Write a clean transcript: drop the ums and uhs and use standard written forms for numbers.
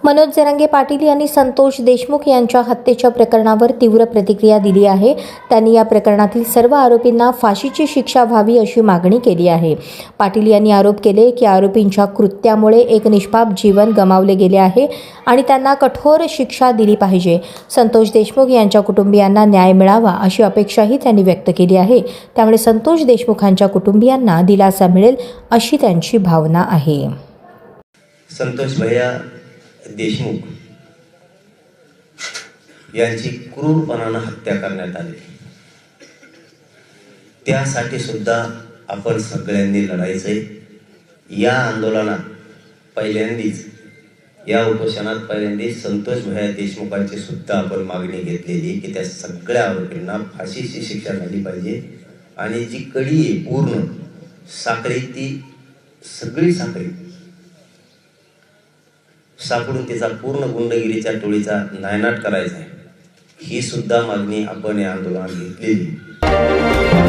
मनोज जरांगे पाटील यांनी संतोष देशमुख यांच्या हत्येच्या प्रकरणावर तीव्र प्रतिक्रिया दिली आहे। त्यांनी या प्रकरणातील सर्व आरोपींना फाशीची शिक्षा व्हावी अशी मागणी केली आहे। पाटील यांनी आरोप केले की आरोपींच्या कृत्यामुळे एक निष्पाप जीवन गमावले गेले आहे आणि त्यांना कठोर शिक्षा दिली पाहिजे। संतोष देशमुख यांच्या कुटुंबियांना न्याय मिळावा अशी अपेक्षाही त्यांनी व्यक्त केली आहे। त्यामुळे संतोष देशमुखांच्या कुटुंबियांना दिलासा मिळेल अशी त्यांची भावना आहे। संतोष भैया देशमुख यांची क्रूरपणाने हत्या करण्यात आली। त्यासाठी सुद्धा आपण सगळ्यांनी लढायचंय। या आंदोलनात पहिल्यांदाच, या उपोषणात पहिल्यांदाच संतोष भैया देशमुखांची सुद्धा आपण मागणी घेतलेली की त्या सगळ्या आरोपींना फाशीची शिक्षा झाली पाहिजे आणि जी कडी आहे पूर्ण साखळी, ती सगळी साखळी सापडून तिचा पूर्ण गुंडगिरीच्या टोळीचा नायनाट करायचा आहे, ही सुद्धा मागणी आपण या आंदोलनात घेतलेली।